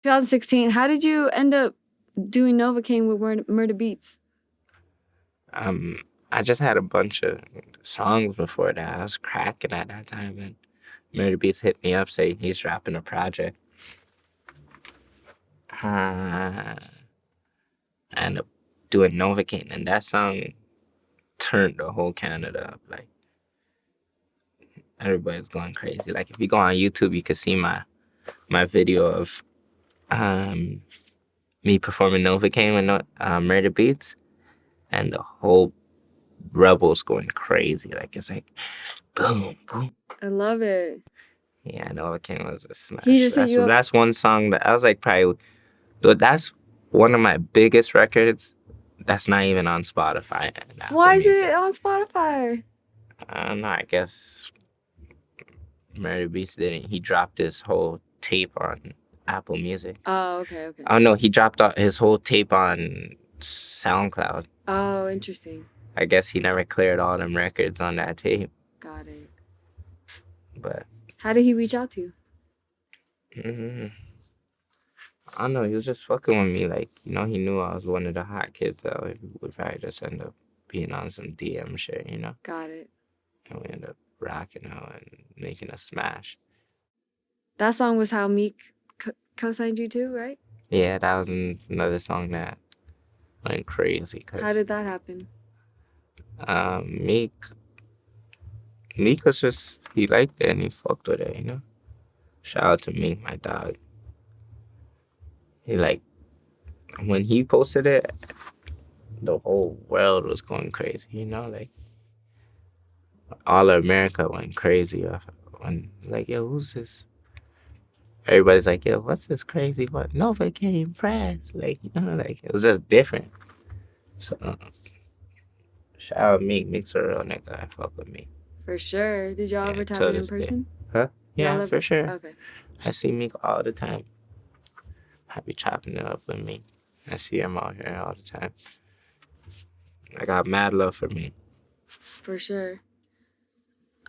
2016. How did you end up doing Novacane with Murda Beatz? I just had a bunch of songs before that. I was cracking at that time, and Murda Beatz hit me up saying he's dropping a project. I ended up doing Novacane, and that song turned the whole Canada up. Like, everybody's going crazy. Like, if you go on YouTube, you can see my video of me performing Novacane with Murda Beatz, and the whole Rebels going crazy. Like, it's like boom, boom. I love it. Yeah, Novacane was a smash. He just hit you up. That's one song that I was like, probably, that's one of my biggest records that's not even on Spotify. Why is it on Spotify? I don't know. I guess Murda Beatz didn't. He dropped his whole tape on Apple Music. Oh, okay. Oh, no. He dropped his whole tape on SoundCloud. Oh, interesting. I guess he never cleared all them records on that tape. Got it. But how did he reach out to you? I don't know. He was just fucking with me. Like, he knew I was one of the hot kids. So we would probably just end up being on some DM shit, Got it. And we ended up rocking out and making a smash. That song was how Meek co-signed you too, right? Yeah, that was another song that went crazy. How did that happen? Meek was just, he liked it and he fucked with it, Shout out to Meek, my dog. He when he posted it, the whole world was going crazy, like all of America went crazy when yo, who's this? Everybody's like, yo, what's this crazy? What? Novacane, Pressa. It was just different. So, shout out Meek. Meek's a real nigga. I fuck with Meek. For sure. Did y'all ever tap it in person? Huh? Yeah, for sure. Okay. I see Meek all the time. I be chopping it up with Meek. I see him out here all the time. I got mad love for Meek. For sure.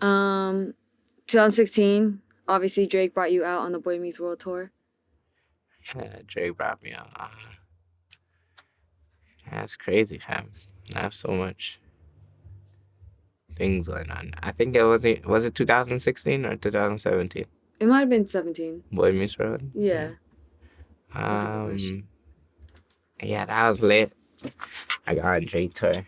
2016, obviously Drake brought you out on the Boy Meets World tour. Yeah, Drake brought me out. That's crazy, fam. I have so much things going on. I think was it 2016 or 2017? It might have been 17. Boy Meets World? Yeah. Yeah, that was lit. I got on Drake tour.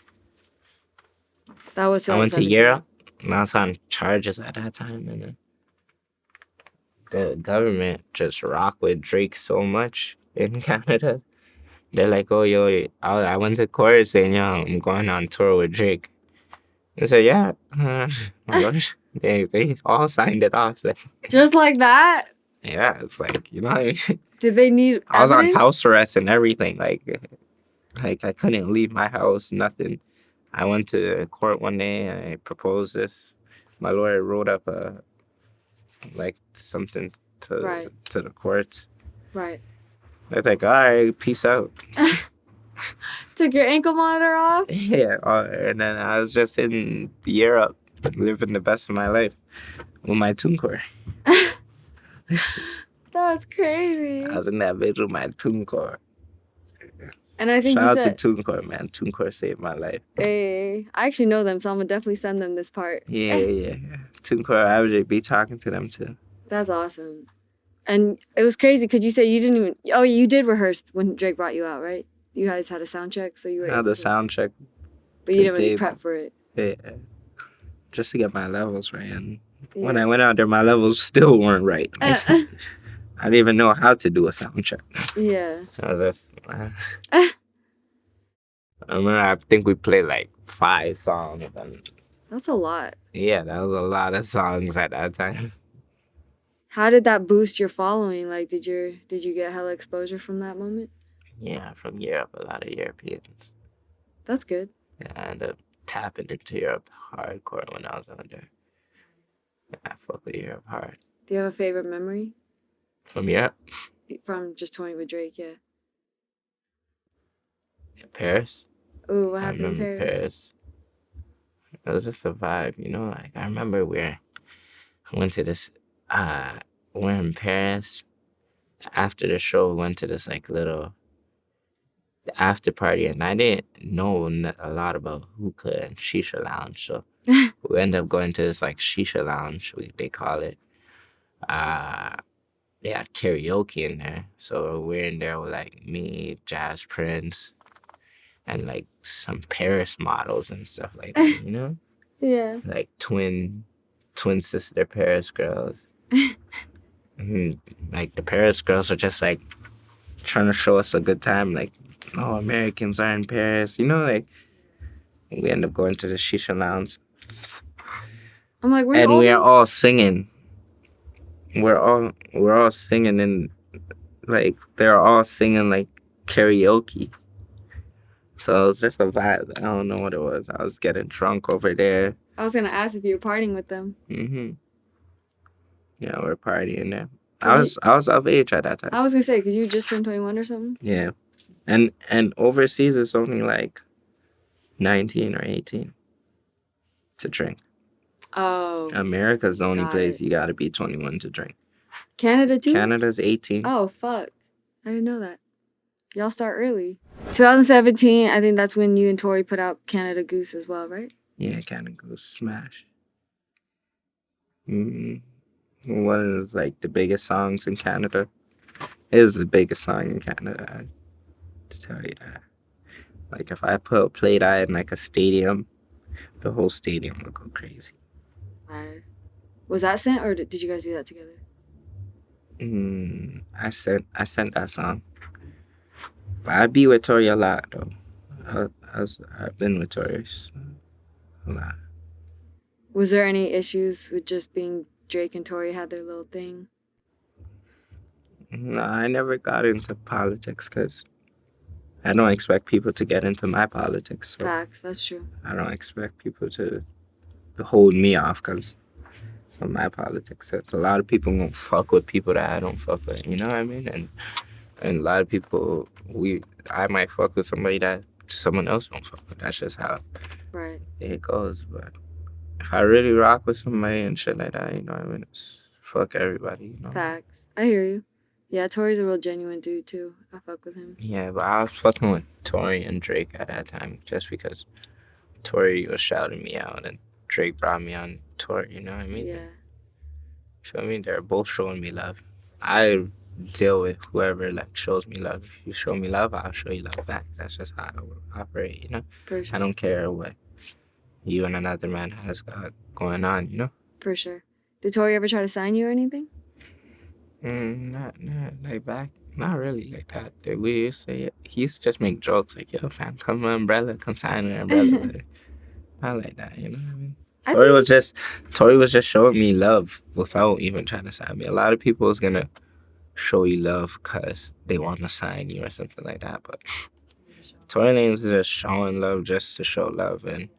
That was 2017. I went to Europe, and I was on charges at that time, and the government just rocked with Drake so much in Canada. They're like, oh, yo, I went to court saying, yo, I'm going on tour with Drake. I said, yeah. My gosh. They all signed it off. Just like that? Yeah, it's like, Did they need I was evidence? on house arrest and everything. Like I couldn't leave my house, nothing. I went to court one day and I proposed this. My lawyer wrote up something to the courts. Right. I was like, all right, peace out. Took your ankle monitor off? Yeah, and then I was just in Europe, living the best of my life with my TuneCore. That's crazy. I was in that bitch with my TuneCore. And I think Shout out to TuneCore, man. TuneCore saved my life. Hey, I actually know them, so I'm gonna definitely send them this part. Yeah. TuneCore, I would be talking to them too. That's awesome. And it was crazy because you said you didn't even... Oh, you did rehearse when Drake brought you out, right? You guys had a sound check, so you were... Had the sound check. But you didn't really prep for it. Yeah. Just to get my levels right. And when I went out there, my levels still weren't right. I didn't even know how to do a sound check. Yeah. I remember, I think we played like 5 songs. That's a lot. Yeah, that was a lot of songs at that time. How did that boost your following? Like, did you get hella exposure from that moment? Yeah, from Europe, a lot of Europeans. That's good. Yeah, I ended up tapping into Europe hardcore when I was out there. Yeah, I fuck with Europe hard. Do you have a favorite memory? From Europe? From just touring with Drake, yeah. In Paris? Ooh, what happened in Paris? It was just a vibe, Like, I remember I went to this, we're in Paris, after the show, we went to this like little after party, and I didn't know a lot about hookah and shisha lounge, so we ended up going to this like shisha lounge, they call it. They had karaoke in there, so we're in there with like me, Jazz Prince, and like some Paris models and stuff like that, you know? Yeah. Like twin sister Paris girls. And, like the Paris girls are just like trying to show us a good time, like, oh, Americans are in Paris, you know, like we end up going to the shisha lounge. I'm like, and we are all singing. We're all singing, and like they're all singing like karaoke. So it was just a vibe. I don't know what it was. I was getting drunk over there. I was gonna ask if you were partying with them. Yeah, we're partying there. I was of age at that time. I was gonna say, because you just turned 21 or something. Yeah, and overseas it's only like 19 or 18 to drink. Oh. America's the only place you gotta be 21 to drink. Canada too? Canada's 18. Oh, fuck. I didn't know that. Y'all start early. 2017, I think that's when you and Tory put out Canada Goose as well, right? Yeah, Canada Goose smash. One of like the biggest songs in Canada. It is the biggest song in Canada, to tell you that. Like if I play that in like a stadium, the whole stadium would go crazy. Was that sent, or did you guys do that together? I sent that song. But I be with Tory a lot though. I've been with Tory a lot. Was there any issues with just being Drake and Tory had their little thing? No, I never got into politics because I don't expect people to get into my politics. So Facts, that's true. I don't expect people to hold me off because of my politics. So a lot of people won't fuck with people that I don't fuck with, you know what I mean? And a lot of people, I might fuck with somebody that someone else won't fuck with. That's just how it goes. But if I really rock with somebody and shit like that, you know what I mean? It's fuck everybody, you know? Facts. I hear you. Yeah, Tory's a real genuine dude, too. I fuck with him. Yeah, but I was fucking with Tory and Drake at that time just because Tory was shouting me out and Drake brought me on tour, you know what I mean? Yeah. So, I mean, they're both showing me love. I deal with whoever, like, shows me love. If you show me love, I'll show you love back. That's just how I operate, you know? For sure. I don't care what you and another man has going on, you know? For sure. Did Tory ever try to sign you or anything? Not like back. Not really like that. We used to say it. He used to just make jokes like, yo, fam, come with an umbrella, come sign an umbrella. Not like that, you know what I mean? Tory was just showing me love without even trying to sign me. A lot of people is gonna show you love because they want to sign you or something like that. But Tory Lanez is just showing love just to show love, and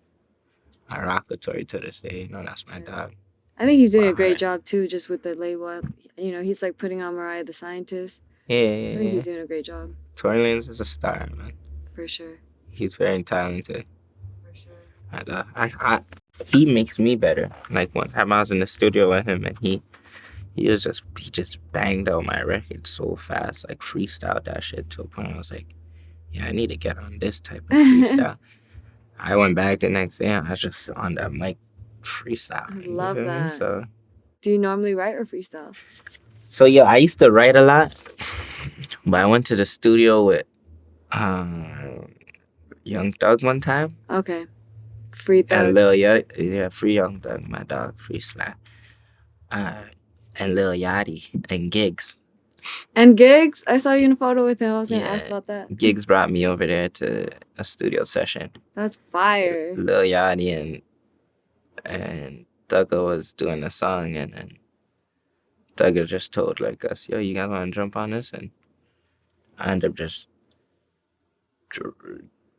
I rock with Tory to this day. You know, that's my dog. I think he's doing a great job too, just with the label. You know, he's like putting on Mariah the Scientist. Yeah. I think he's doing a great job. Tory Lanez is a star, man. For sure. He's very talented. For sure. And he makes me better. Like one time I was in the studio with him, and he just banged out my record so fast, like freestyle that shit to a point I was like, yeah, I need to get on this type of freestyle. I went back the next day and I was just on that mic freestyle. I love that. So, do you normally write or freestyle? So yeah, I used to write a lot, but I went to the studio with Young Thug one time. Okay. Free Thug. And Free Young Thug, my dog, Free Slap. And Lil Yachty and Gigs. And Gigs? I saw you in a photo with him. I was going to ask about that. Gigs brought me over there to a studio session. That's fire. Lil Yachty and Thugger was doing a song, and Thugger just told like us, yo, you guys want to jump on this? And I ended up just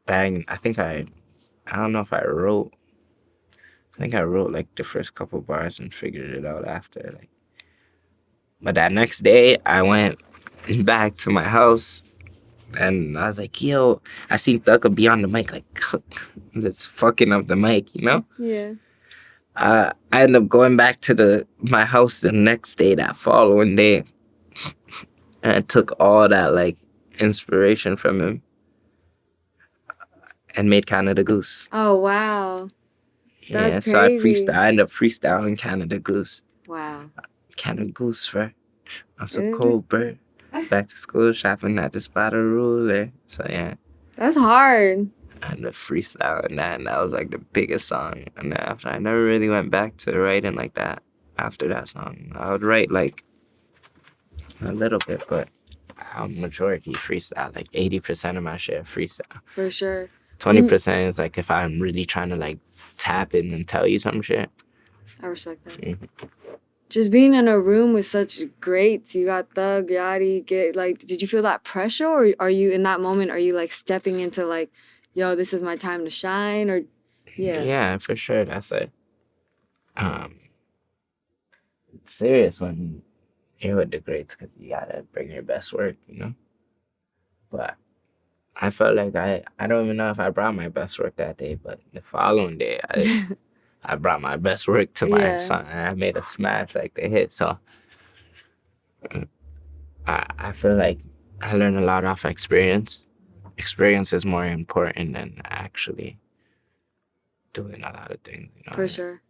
bang. I don't know if I wrote like the first couple bars and figured it out after. Like, but that next day I went back to my house and I was like, yo, I seen Thugger be on the mic like that's fucking up the mic, you know? Yeah. I ended up going back to my house the next day, that following day, and took all that like inspiration from him and made Canada Goose. Oh, wow. That's Yeah, so I crazy. ended up freestyling Canada Goose. Wow. Canada Goose, right? I'm so Is it? cold, bro. Back to school, shopping at the Spider Ruler. So yeah, That's hard. I ended up freestyling that, and that was like the biggest song. And then after, I never really went back to writing like that after that song. I would write like a little bit, but majority freestyle. Like 80% of my shit freestyle. For sure. 20% is like if I'm really trying to like tap in and tell you some shit. I respect that. Mm-hmm. Just being in a room with such greats, you got Thug, Yachty, did you feel that pressure, or are you in that moment? Are you like stepping into like, yo, this is my time to shine, or yeah? Yeah, for sure. That's it. It's serious when you're with the greats because you gotta bring your best work, you know. But I felt like I don't even know if I brought my best work that day, but the following day I brought my best work to my song and I made a smash like the hit. So I feel like I learned a lot off experience. Experience is more important than actually doing a lot of things. You know? For sure.